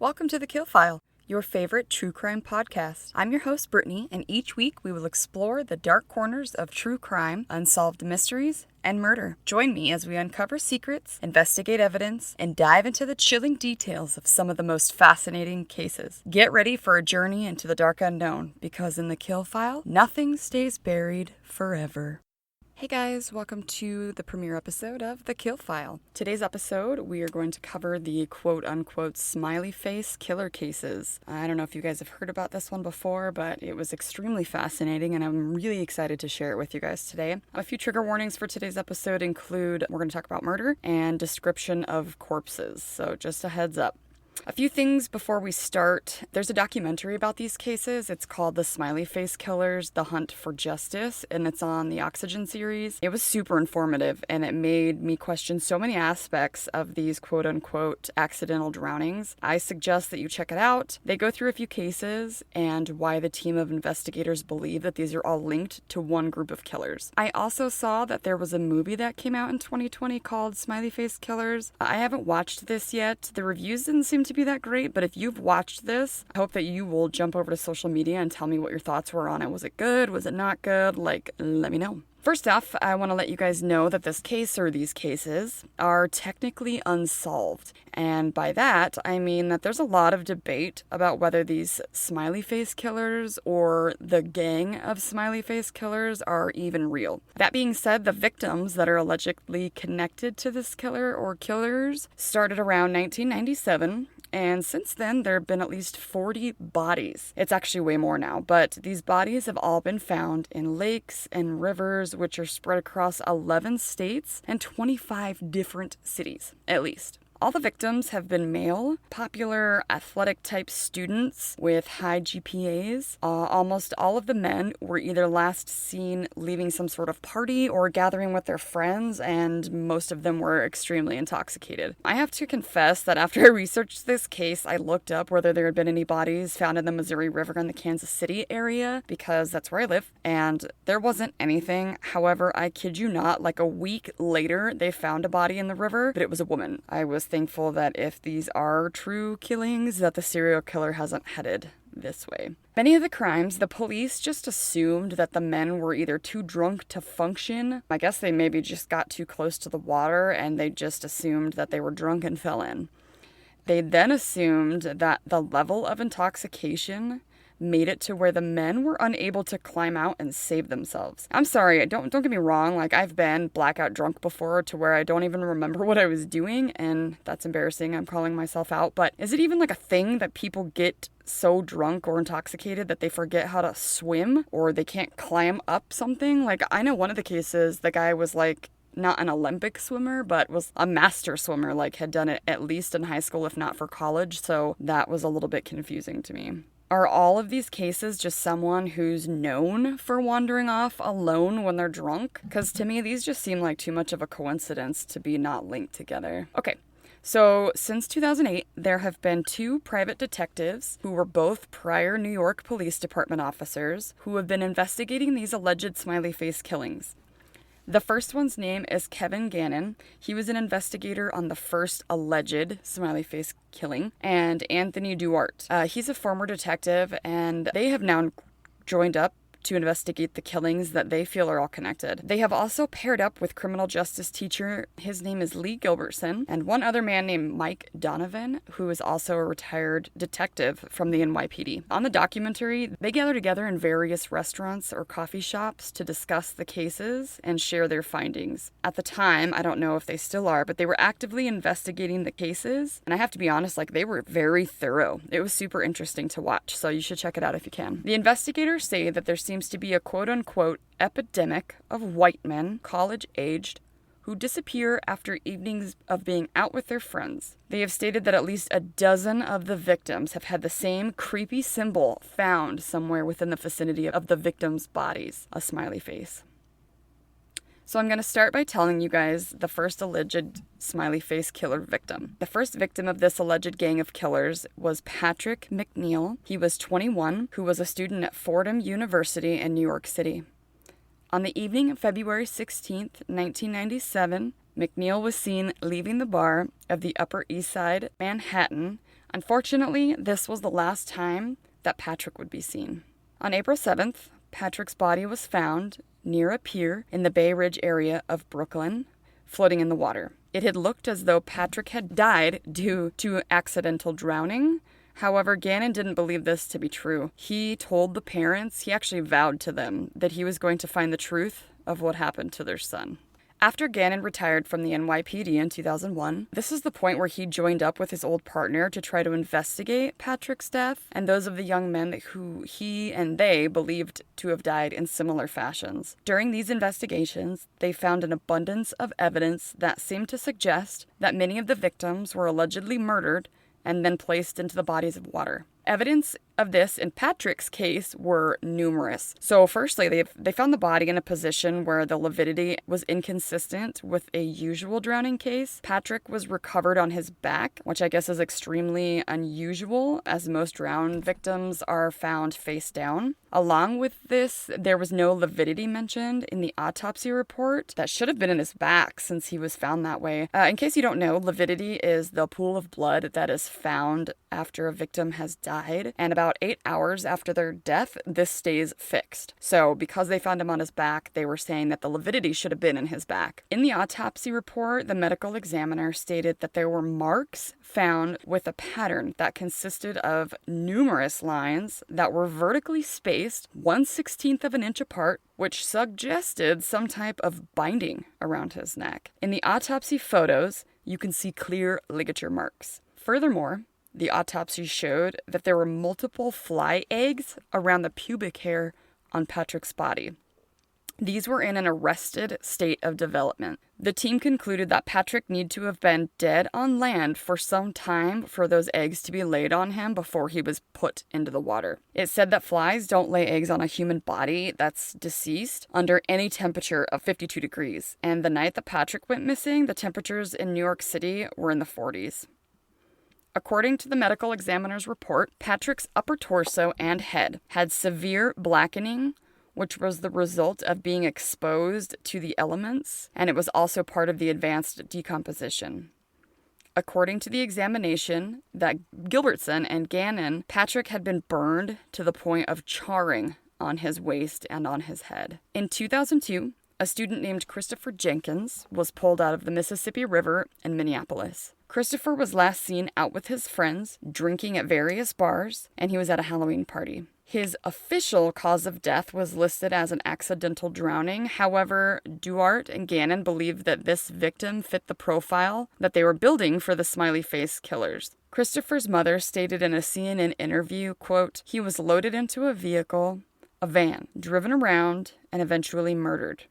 Welcome to The Kill File, your favorite true crime podcast. I'm your host, Brittany, and each week we will explore the dark corners of true crime, unsolved mysteries, and murder. Join me as we uncover secrets, investigate evidence, and dive into the chilling details of some of the most fascinating cases. Get ready for a journey into the dark unknown, because in The Kill File, nothing stays buried forever. Hey guys, welcome to the premiere episode of The Kill File. Today's episode, we are going to cover the quote-unquote Smiley Face Killer cases. I don't know if you guys have heard about this one before, but it was extremely fascinating, and I'm really excited to share it with you guys today. A few trigger warnings for today's episode include, we're going to talk about murder and description of corpses, so just a heads up. A few things before we start. There's a documentary about these cases. It's called The Smiley Face Killers, The Hunt for Justice, and it's on the Oxygen series. It was super informative, and it made me question so many aspects of these quote-unquote accidental drownings. I suggest that you check it out. They go through a few cases and why the team of investigators believe that these are all linked to one group of killers. I also saw that there was a movie that came out in 2020 called Smiley Face Killers. I haven't watched this yet. The reviews didn't seem to be that great, but if you've watched this, I hope that you will jump over to social media and tell me what your thoughts were on it. Was it good? Was it not good? Let me know. First off, I want to let you guys know that this case, or these cases, are technically unsolved. And by that, I mean that there's a lot of debate about whether these smiley face killers or the gang of smiley face killers are even real. That being said, the victims that are allegedly connected to this killer or killers started around 1997. And since then, there have been at least 40 bodies. It's actually way more now, but these bodies have all been found in lakes and rivers, which are spread across 11 states and 25 different cities, at least. All the victims have been male, popular athletic-type students with high GPAs. Almost all of the men were either last seen leaving some sort of party or gathering with their friends, and most of them were extremely intoxicated. I have to confess that after I researched this case, I looked up whether there had been any bodies found in the Missouri River in the Kansas City area, because that's where I live, and there wasn't anything. However, I kid you not, like a week later, they found a body in the river, but it was a woman. I was thankful that if these are true killings, that the serial killer hasn't headed this way. Many of the crimes, the police just assumed that the men were either too drunk to function. I guess they maybe just got too close to the water and they just assumed that they were drunk and fell in. They then assumed that the level of intoxication made it to where the men were unable to climb out and save themselves. I'm sorry, don't get me wrong, like I've been blackout drunk before to where I don't even remember what I was doing, and that's embarrassing, I'm calling myself out, but is it even like a thing that people get so drunk or intoxicated that they forget how to swim or they can't climb up something? Like I know one of the cases, the guy was like not an Olympic swimmer, but was a master swimmer, like had done it at least in high school, if not for college, so that was a little bit confusing to me. Are all of these cases just someone who's known for wandering off alone when they're drunk? Because to me, these just seem like too much of a coincidence to be not linked together. Okay, so since 2008, there have been two private detectives who were both prior New York Police Department officers who have been investigating these alleged smiley face killings. The first one's name is Kevin Gannon. He was an investigator on the first alleged smiley face killing. And Anthony Duarte. He's a former detective, and they have now joined up to investigate the killings that they feel are all connected. They have also paired up with criminal justice teacher, his name is Lee Gilbertson, and one other man named Mike Donovan, who is also a retired detective from the NYPD. On the documentary, they gather together in various restaurants or coffee shops to discuss the cases and share their findings. At the time, I don't know if they still are, but they were actively investigating the cases, and I have to be honest, like they were very thorough. It was super interesting to watch, so you should check it out if you can. The investigators say that there seems to be a quote-unquote epidemic of white men, college-aged, who disappear after evenings of being out with their friends. They have stated that at least a dozen of the victims have had the same creepy symbol found somewhere within the vicinity of the victims' bodies, a smiley face. So I'm going to start by telling you guys the first alleged smiley face killer victim. The first victim of this alleged gang of killers was Patrick McNeil. He was 21, who was a student at Fordham University in New York City. On the evening of February 16th, 1997, McNeil was seen leaving the bar of the Upper East Side, Manhattan, Unfortunately, this was the last time that Patrick would be seen. On April 7th, Patrick's body was found near a pier in the Bay Ridge area of Brooklyn, floating in the water. It had looked as though Patrick had died due to accidental drowning. However, Gannon didn't believe this to be true. He told the parents, he actually vowed to them, that he was going to find the truth of what happened to their son. After Gannon retired from the NYPD in 2001, this is the point where he joined up with his old partner to try to investigate Patrick's death and those of the young men who he and they believed to have died in similar fashions. During these investigations, they found an abundance of evidence that seemed to suggest that many of the victims were allegedly murdered and then placed into the bodies of water. Evidence of this in Patrick's case were numerous. So firstly, they found the body in a position where the lividity was inconsistent with a usual drowning case. Patrick was recovered on his back, which I guess is extremely unusual, as most drowned victims are found face down. Along with this, there was no lividity mentioned in the autopsy report. That should have been in his back since he was found that way. In case you don't know, lividity is the pool of blood that is found after a victim has died, and about 8 hours after their death, this stays fixed. So because they found him on his back, they were saying that the lividity should have been in his back. In the autopsy report, the medical examiner stated that there were marks found with a pattern that consisted of numerous lines that were vertically spaced 1/16 of an inch apart, which suggested some type of binding around his neck. In the autopsy photos, you can see clear ligature marks. Furthermore, the autopsy showed that there were multiple fly eggs around the pubic hair on Patrick's body. These were in an arrested state of development. The team concluded that Patrick needed to have been dead on land for some time for those eggs to be laid on him before he was put into the water. It said that flies don't lay eggs on a human body that's deceased under any temperature of 52 degrees. And the night that Patrick went missing, the temperatures in New York City were in the 40s. According to the medical examiner's report, Patrick's upper torso and head had severe blackening, which was the result of being exposed to the elements, and it was also part of the advanced decomposition. According to the examination that Gilbertson and Gannon, Patrick had been burned to the point of charring on his waist and on his head. In 2002, a student named Christopher Jenkins was pulled out of the Mississippi River in Minneapolis. Christopher was last seen out with his friends, drinking at various bars, and he was at a Halloween party. His official cause of death was listed as an accidental drowning. However, Duarte and Gannon believed that this victim fit the profile that they were building for the Smiley Face Killers. Christopher's mother stated in a CNN interview, quote, "He was loaded into a vehicle, a van, driven around, and eventually murdered.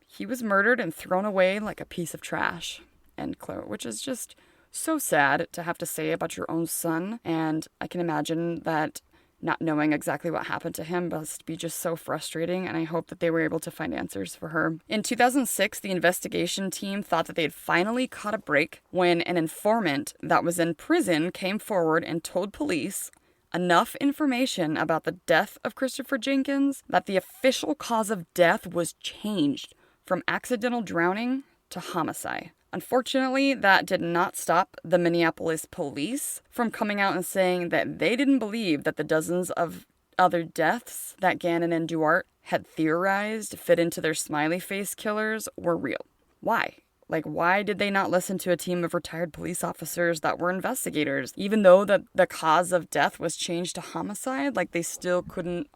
He was murdered and thrown away like a piece of trash," end quote, which is just so sad to have to say about your own son. And I can imagine that not knowing exactly what happened to him must be just so frustrating, and I hope that they were able to find answers for her. In 2006, the investigation team thought that they had finally caught a break when an informant that was in prison came forward and told police enough information about the death of Christopher Jenkins that the official cause of death was changed from accidental drowning to homicide. Unfortunately, that did not stop the Minneapolis police from coming out and saying that they didn't believe that the dozens of other deaths that Gannon and Duarte had theorized fit into their Smiley Face Killers were real. Why? Why did they not listen to a team of retired police officers that were investigators? Even though the cause of death was changed to homicide, they still couldn't,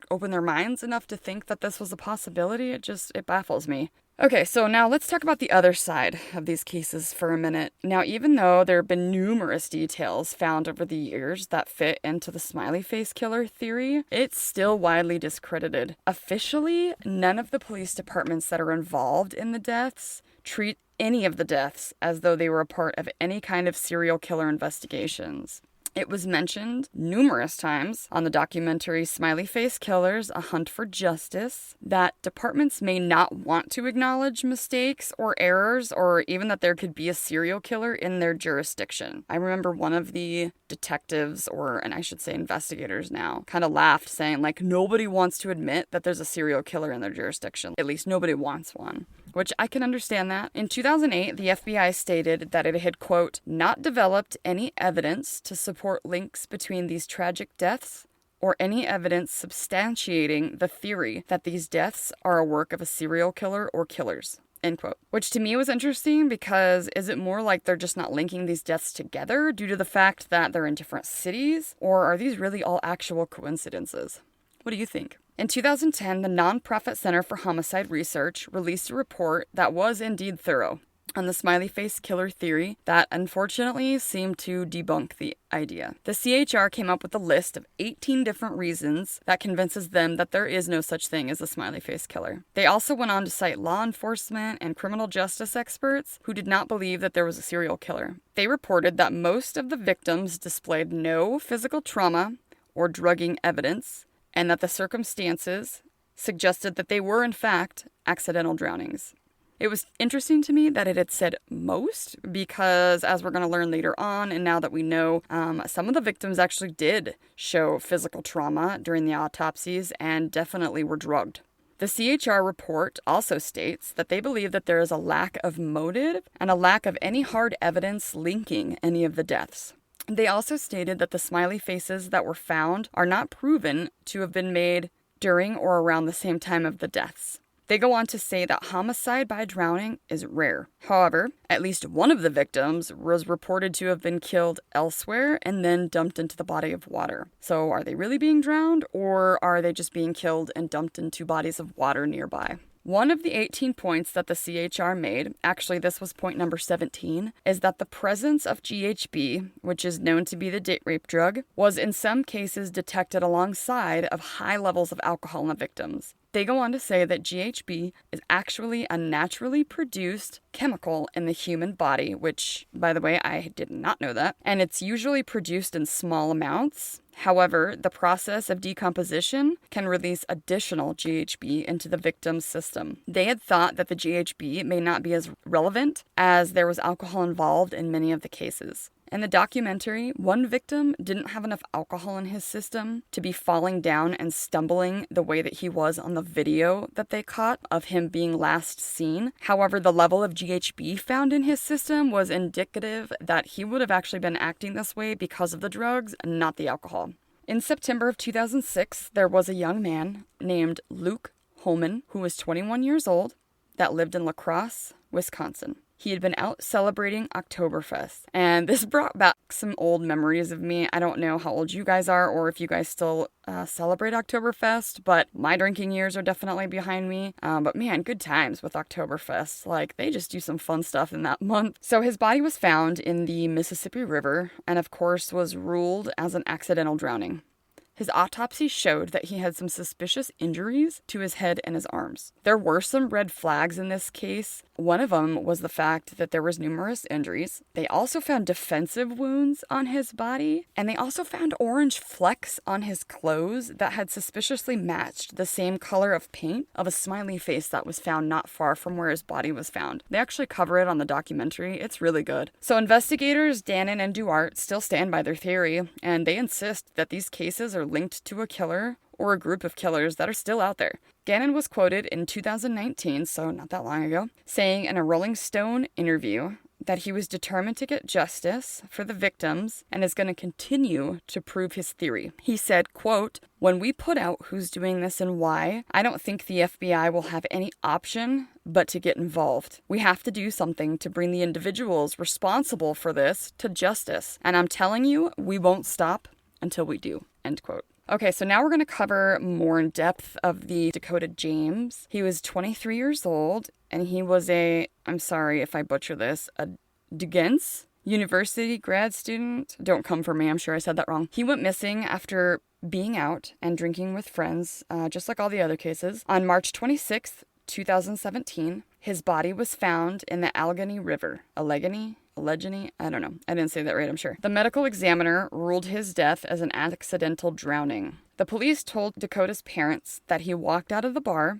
open their minds enough to think that this was a possibility. It baffles me. Okay, so now let's talk about the other side of these cases for a minute. Now, even though there have been numerous details found over the years that fit into the Smiley Face Killer theory, it's still widely discredited. Officially, none of the police departments that are involved in the deaths treat any of the deaths as though they were a part of any kind of serial killer investigations. It was mentioned numerous times on the documentary Smiley Face Killers, A Hunt for Justice, that departments may not want to acknowledge mistakes or errors, or even that there could be a serial killer in their jurisdiction. I remember one of the detectives, and I should say investigators now, kind of laughed, saying, nobody wants to admit that there's a serial killer in their jurisdiction. At least nobody wants one. which I can understand that. In 2008, the FBI stated that it had, quote, not developed any evidence to support links between these tragic deaths or any evidence substantiating the theory that these deaths are a work of a serial killer or killers. End quote. Which to me was interesting because is it more like they're just not linking these deaths together due to the fact that they're in different cities? Or are these really all actual coincidences? What do you think? In 2010, the nonprofit Center for Homicide Research released a report that was indeed thorough on the Smiley Face Killer theory that unfortunately seemed to debunk the idea. The CHR came up with a list of 18 different reasons that convinces them that there is no such thing as a Smiley Face Killer. They also went on to cite law enforcement and criminal justice experts who did not believe that there was a serial killer. They reported that most of the victims displayed no physical trauma or drugging evidence, and that the circumstances suggested that they were in fact accidental drownings. It was interesting to me that it had said most because, as we're going to learn later on, and now that we know, some of the victims actually did show physical trauma during the autopsies and definitely were drugged. The CHR report also states that they believe that there is a lack of motive and a lack of any hard evidence linking any of the deaths. They also stated that the smiley faces that were found are not proven to have been made during or around the same time of the deaths. They go on to say that homicide by drowning is rare. However, at least one of the victims was reported to have been killed elsewhere and then dumped into the body of water. So are they really being drowned, or are they just being killed and dumped into bodies of water nearby? One of the 18 points that the CHR made, actually this was point number 17, is that the presence of GHB, which is known to be the date rape drug, was in some cases detected alongside of high levels of alcohol in the victims. They go on to say that GHB is actually a naturally produced chemical in the human body, which, by the way, I did not know that, and it's usually produced in small amounts. However, the process of decomposition can release additional GHB into the victim's system. They had thought that the GHB may not be as relevant as there was alcohol involved in many of the cases. In the documentary, one victim didn't have enough alcohol in his system to be falling down and stumbling the way that he was on the video that they caught of him being last seen. However, the level of GHB found in his system was indicative that he would have actually been acting this way because of the drugs, not the alcohol. In September of 2006, there was a young man named Luke Holman, who was 21 years old, that lived in La Crosse, Wisconsin. He had been out celebrating Oktoberfest, and this brought back some old memories of me. I don't know how old you guys are or if you guys still celebrate Oktoberfest, but my drinking years are definitely behind me. But man, good times with Oktoberfest. Like, they just do some fun stuff in that month. So his body was found in the Mississippi River and, of course, was ruled as an accidental drowning. His autopsy showed that he had some suspicious injuries to his head and his arms. There were some red flags in this case. One of them was the fact that there was numerous injuries. They also found defensive wounds on his body, and they also found orange flecks on his clothes that had suspiciously matched the same color of paint of a smiley face that was found not far from where his body was found. They actually cover it on the documentary. It's really good. So investigators Dannon and Duarte still stand by their theory, and they insist that these cases are linked to a killer or a group of killers that are still out there. Gannon was quoted in 2019, so not that long ago, saying in a Rolling Stone interview that he was determined to get justice for the victims and is going to continue to prove his theory. He said, quote, "When we put out who's doing this and why, I don't think the FBI will have any option but to get involved. We have to do something to bring the individuals responsible for this to justice. And I'm telling you, we won't stop until we do." End quote. Okay, so now we're going to cover more in depth of the Dakota James. He was 23 years old, and he was I'm sorry if I butcher this, a Duquesne University grad student. Don't come for me, I'm sure I said that wrong. He went missing after being out and drinking with friends, just like all the other cases. On March 26th, 2017, his body was found in the Allegheny River. Allegheny? I don't know. I didn't say that right, I'm sure. The medical examiner ruled his death as an accidental drowning. The police told Dakota's parents that he walked out of the bar,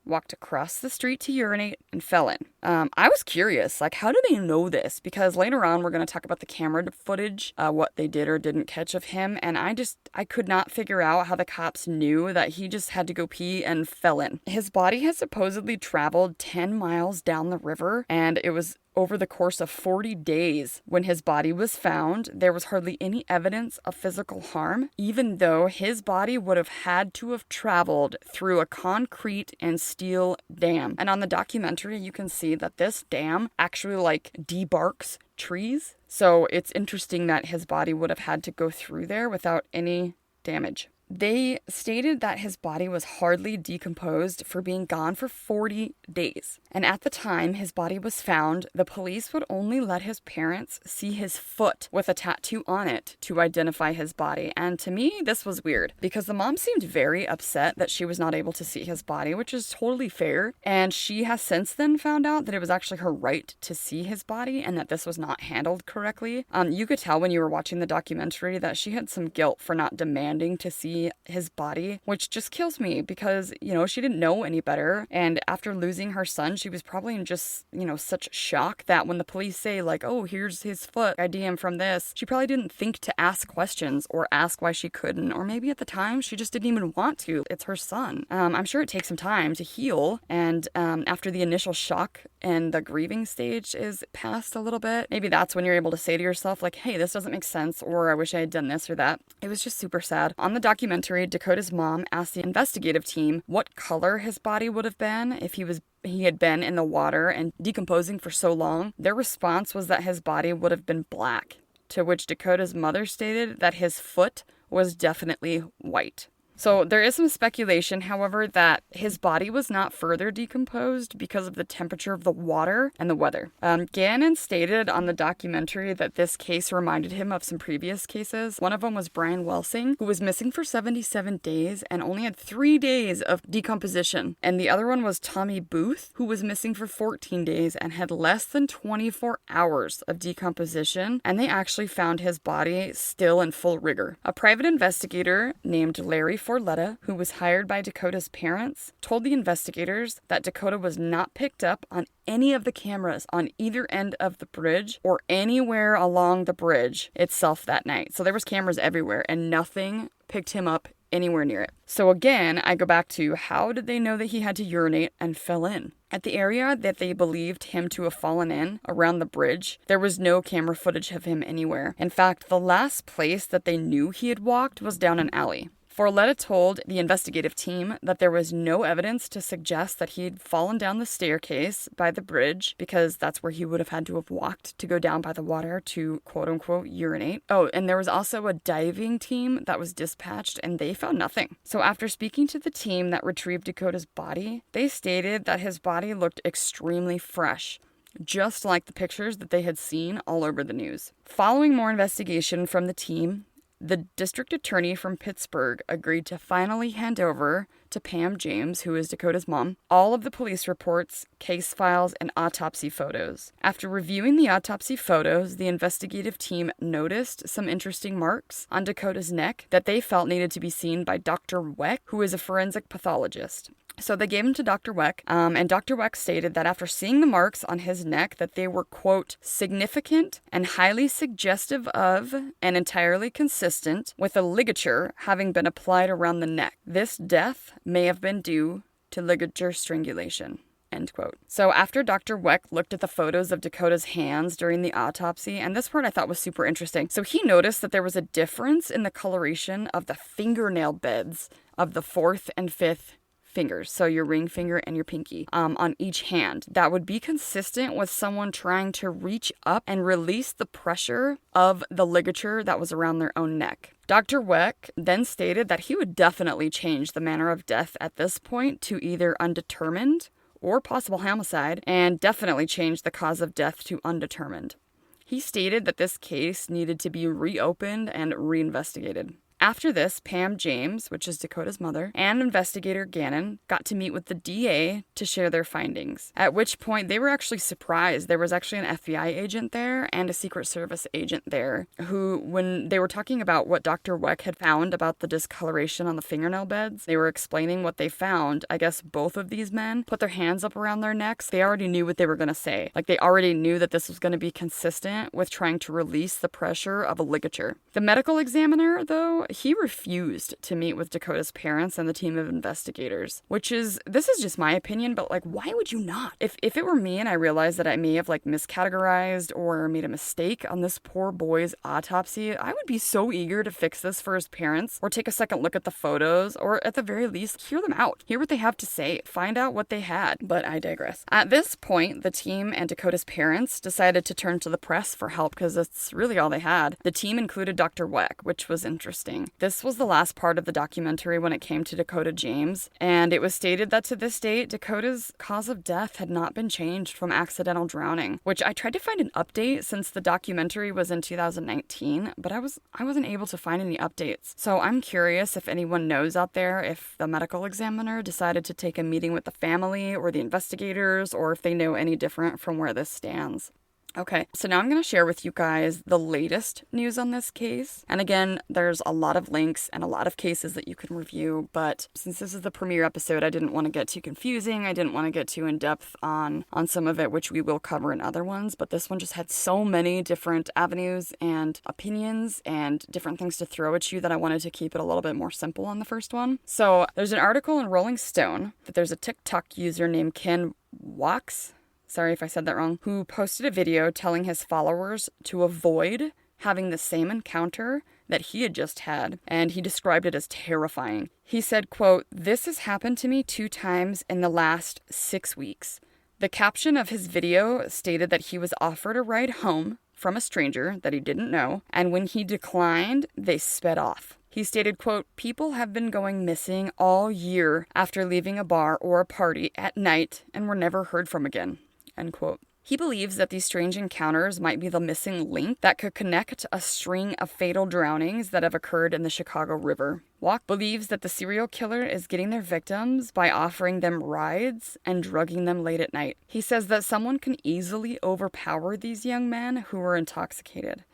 walked across the street to urinate, and fell in. I was curious, like, how do they know this? Because later on, we're going to talk about the camera footage, what they did or didn't catch of him, and I could not figure out how the cops knew that he just had to go pee and fell in. His body has supposedly traveled 10 miles down the river, and it was over the course of 40 days when his body was found. There was hardly any evidence of physical harm, even though his body would have had to have traveled through a concrete and steel dam. And on the documentary, you can see that this dam actually debarks trees. So it's interesting that his body would have had to go through there without any damage. They stated that his body was hardly decomposed for being gone for 40 days. And at the time his body was found, the police would only let his parents see his foot with a tattoo on it to identify his body. And to me, this was weird because the mom seemed very upset that she was not able to see his body, which is totally fair. And she has since then found out that it was actually her right to see his body and that this was not handled correctly. You could tell when you were watching the documentary that she had some guilt for not demanding to see his body, which just kills me because, she didn't know any better. And after losing her son, she was probably in just, such shock that when the police say oh, here's his foot, ID him from this, she probably didn't think to ask questions or ask why she couldn't. Or maybe at the time she just didn't even want to. It's her son. I'm sure it takes some time to heal. And after the initial shock and the grieving stage is past a little bit, maybe that's when you're able to say to yourself hey, this doesn't make sense, or I wish I had done this or that. It was just super sad. On the documentary, Dakota's mom asked the investigative team what color his body would have been if he had been in the water and decomposing for so long. Their response was that his body would have been black, to which Dakota's mother stated that his foot was definitely white. So there is some speculation, however, that his body was not further decomposed because of the temperature of the water and the weather. Gannon stated on the documentary that this case reminded him of some previous cases. One of them was Brian Welsing, who was missing for 77 days and only had 3 days of decomposition. And the other one was Tommy Booth, who was missing for 14 days and had less than 24 hours of decomposition. And they actually found his body still in full rigor. A private investigator named Larry Forletta, who was hired by Dakota's parents, told the investigators that Dakota was not picked up on any of the cameras on either end of the bridge or anywhere along the bridge itself that night. So there was cameras everywhere and nothing picked him up anywhere near it. So again, I go back to how did they know that he had to urinate and fell in? At the area that they believed him to have fallen in, around the bridge, there was no camera footage of him anywhere. In fact, the last place that they knew he had walked was down an alley. Forletta told the investigative team that there was no evidence to suggest that he had fallen down the staircase by the bridge because that's where he would have had to have walked to go down by the water to quote-unquote urinate. Oh, and there was also a diving team that was dispatched and they found nothing. So after speaking to the team that retrieved Dakota's body, they stated that his body looked extremely fresh, just like the pictures that they had seen all over the news. Following more investigation from the team, the district attorney from Pittsburgh agreed to finally hand over to Pam James, who is Dakota's mom, all of the police reports, case files, and autopsy photos. After reviewing the autopsy photos, the investigative team noticed some interesting marks on Dakota's neck that they felt needed to be seen by Dr. Weck, who is a forensic pathologist. So they gave him to Dr. Weck, and Dr. Weck stated that after seeing the marks on his neck, that they were, quote, significant and highly suggestive of and entirely consistent with a ligature having been applied around the neck. This death may have been due to ligature strangulation. End quote. So after Dr. Weck looked at the photos of Dakota's hands during the autopsy, and this part I thought was super interesting. So he noticed that there was a difference in the coloration of the fingernail beds of the 4th and 5th fingers, so your ring finger and your pinky, on each hand. That would be consistent with someone trying to reach up and release the pressure of the ligature that was around their own neck. Dr. Weck then stated that he would definitely change the manner of death at this point to either undetermined or possible homicide, and definitely change the cause of death to undetermined. He stated that this case needed to be reopened and reinvestigated. After this, Pam James, which is Dakota's mother, and investigator Gannon got to meet with the DA to share their findings, at which point they were actually surprised. There was actually an FBI agent there and a Secret Service agent there who, when they were talking about what Dr. Weck had found about the discoloration on the fingernail beds, they were explaining what they found. I guess both of these men put their hands up around their necks. They already knew what they were going to say. Like, they already knew that this was going to be consistent with trying to release the pressure of a ligature. The medical examiner, though, he refused to meet with Dakota's parents and the team of investigators, this is just my opinion, but like, why would you not? If it were me and I realized that I may have like miscategorized or made a mistake on this poor boy's autopsy, I would be so eager to fix this for his parents, or take a second look at the photos, or at the very least, hear them out. Hear what they have to say. Find out what they had. But I digress. At this point, the team and Dakota's parents decided to turn to the press for help because that's really all they had. The team included Dr. Weck, which was interesting. This was the last part of the documentary when it came to Dakota James, and it was stated that to this date, Dakota's cause of death had not been changed from accidental drowning, which I tried to find an update since the documentary was in 2019, but I wasn't able to find any updates. So I'm curious if anyone knows out there if the medical examiner decided to take a meeting with the family or the investigators, or if they know any different from where this stands. Okay, so now I'm going to share with you guys the latest news on this case. And again, there's a lot of links and a lot of cases that you can review, but since this is the premiere episode, I didn't want to get too confusing. I didn't want to get too in-depth on some of it, which we will cover in other ones, but this one just had so many different avenues and opinions and different things to throw at you that I wanted to keep it a little bit more simple on the first one. So there's an article in Rolling Stone that there's a TikTok user named Ken Wax, sorry if I said that wrong, who posted a video telling his followers to avoid having the same encounter that he had just had, and he described it as terrifying. He said, quote, "This has happened to me 2 times in the last 6 weeks." The caption of his video stated that he was offered a ride home from a stranger that he didn't know, and when he declined, they sped off. He stated, quote, "People have been going missing all year after leaving a bar or a party at night and were never heard from again." End quote. He believes that these strange encounters might be the missing link that could connect a string of fatal drownings that have occurred in the Chicago River. Walk believes that the serial killer is getting their victims by offering them rides and drugging them late at night. He says that someone can easily overpower these young men who are intoxicated.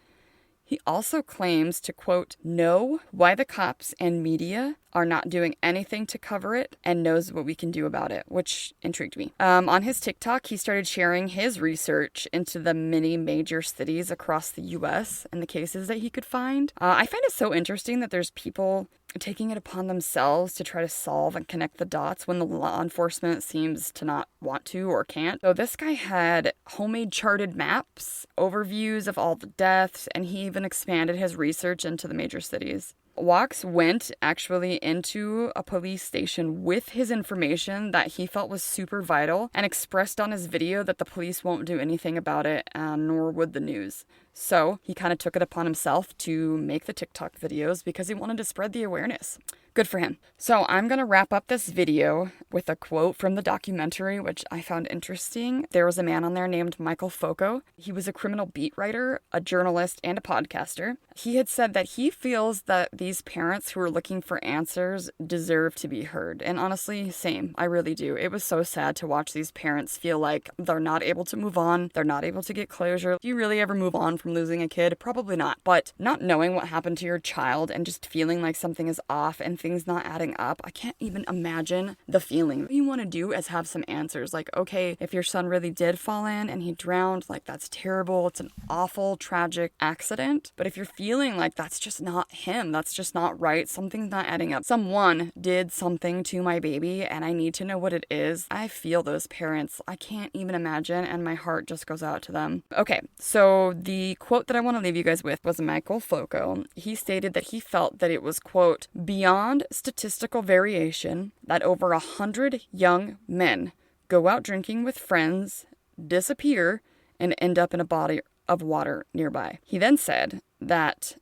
He also claims to, quote, "know why the cops and media are not doing anything to cover it and knows what we can do about it," which intrigued me. On his TikTok, he started sharing his research into the many major cities across the U.S. and the cases that he could find. I find it so interesting that there's people taking it upon themselves to try to solve and connect the dots when the law enforcement seems to not want to or can't. So this guy had homemade charted maps, overviews of all the deaths, and he even expanded his research into the major cities. Wax went actually into a police station with his information that he felt was super vital and expressed on his video that the police won't do anything about it, nor would the news. So he kind of took it upon himself to make the TikTok videos because he wanted to spread the awareness. Good for him. So I'm going to wrap up this video with a quote from the documentary, which I found interesting. There was a man on there named Michael Foucault. He was a criminal beat writer, a journalist, and a podcaster. He had said that he feels that these parents who are looking for answers deserve to be heard. And honestly, same. I really do. It was so sad to watch these parents feel like they're not able to move on. They're not able to get closure. Do you really ever move on from losing a kid? Probably not. But not knowing what happened to your child and just feeling like something is off and things not adding up, I can't even imagine the feeling. What you want to do is have some answers. Like, okay, if your son really did fall in and he drowned, like, that's terrible. It's an awful, tragic accident. But if you're feeling like that's just not him, that's just not right, something's not adding up, someone did something to my baby and I need to know what it is, I feel those parents. I can't even imagine, and my heart just goes out to them. Okay, so the quote that I want to leave you guys with was Michael Foucault. He stated that he felt that it was, quote, "beyond statistical variation that over 100 young men go out drinking with friends, disappear, and end up in a body of water nearby." He then said that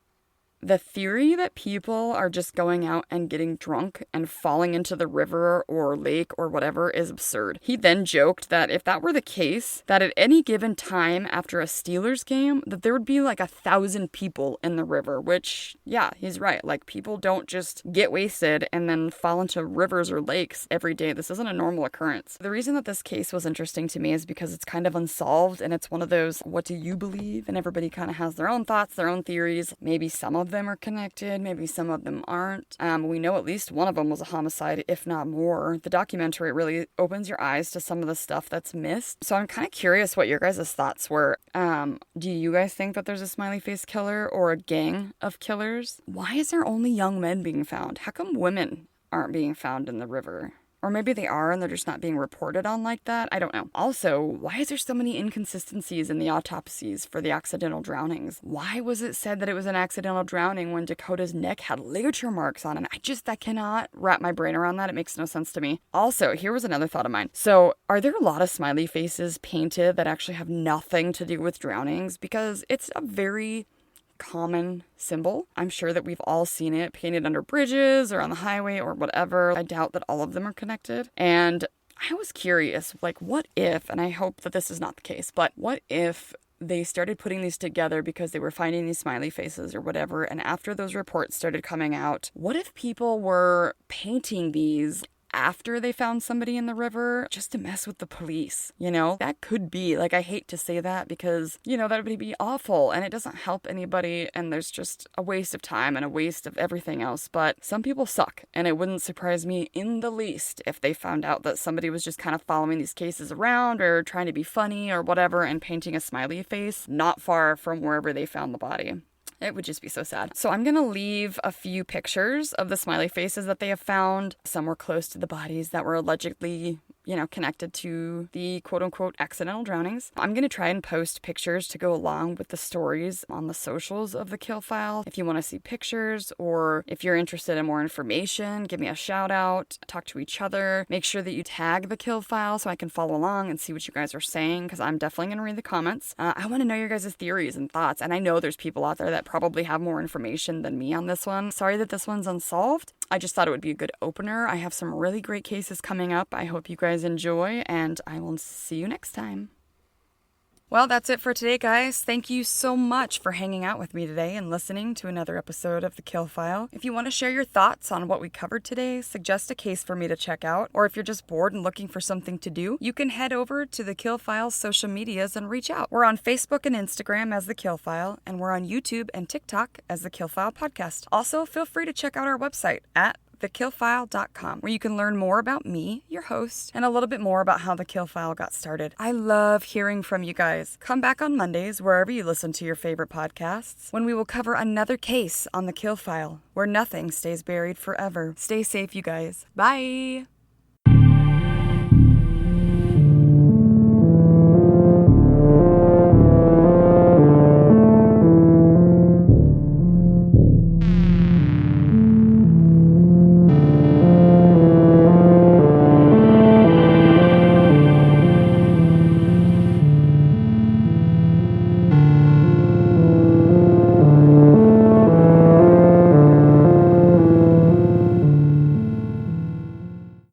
the theory that people are just going out and getting drunk and falling into the river or lake or whatever is absurd. He then joked that if that were the case, that at any given time after a Steelers game, that there would be like 1,000 people in the river, which, yeah, he's right. Like, people don't just get wasted and then fall into rivers or lakes every day. This isn't a normal occurrence. The reason that this case was interesting to me is because it's kind of unsolved, and it's one of those, what do you believe? And everybody kind of has their own thoughts, their own theories. Maybe some of them are connected, maybe some of them aren't. We know at least one of them was a homicide, if not more. The documentary really opens your eyes to some of the stuff that's missed. So I'm kind of curious what your guys' thoughts were. Do you guys think that there's a Smiley Face Killer or a gang of killers? Why is there only young men being found? How come women aren't being found in the river? Or maybe they are and they're just not being reported on like that. I don't know. Also, why is there so many inconsistencies in the autopsies for the accidental drownings? Why was it said that it was an accidental drowning when Dakota's neck had ligature marks on it? I cannot wrap my brain around that. It makes no sense to me. Also, here was another thought of mine. So, are there a lot of smiley faces painted that actually have nothing to do with drownings? Because it's a very common symbol. I'm sure that we've all seen it painted under bridges or on the highway or whatever. I doubt that all of them are connected. And I was curious, like, what if, and I hope that this is not the case, but what if they started putting these together because they were finding these smiley faces or whatever, and after those reports started coming out, what if people were painting these after they found somebody in the river just to mess with the police? You know, that could be, like, I hate to say that because, you know, that would be awful and it doesn't help anybody, and there's just a waste of time and a waste of everything else. But some people suck, and it wouldn't surprise me in the least if they found out that somebody was just kind of following these cases around or trying to be funny or whatever and painting a smiley face not far from wherever they found the body. It would just be so sad. So I'm going to leave a few pictures of the smiley faces that they have found. Some were close to the bodies that were allegedly, you know, connected to the quote-unquote accidental drownings. I'm going to try and post pictures to go along with the stories on the socials of the kill file. If you want to see pictures, or if you're interested in more information, give me a shout out, talk to each other. Make sure that you tag the kill file so I can follow along and see what you guys are saying, because I'm definitely going to read the comments. I want to know your guys' theories and thoughts, and I know there's people out there that probably have more information than me on this one. Sorry that this one's unsolved. I just thought it would be a good opener. I have some really great cases coming up. I hope you guys enjoy, and I will see you next time. Well, that's it for today, guys. Thank you so much for hanging out with me today and listening to another episode of The Kill File. If you want to share your thoughts on what we covered today, suggest a case for me to check out, or if you're just bored and looking for something to do, you can head over to The Kill File's social medias and reach out. We're on Facebook and Instagram as The Kill File, and we're on YouTube and TikTok as The Kill File Podcast. Also, feel free to check out our website at thekillfile.com, where you can learn more about me, your host, and a little bit more about how The Kill File got started. I love hearing from you guys. Come back on Mondays, wherever you listen to your favorite podcasts, when we will cover another case on The Kill File, where nothing stays buried forever. Stay safe, you guys. Bye!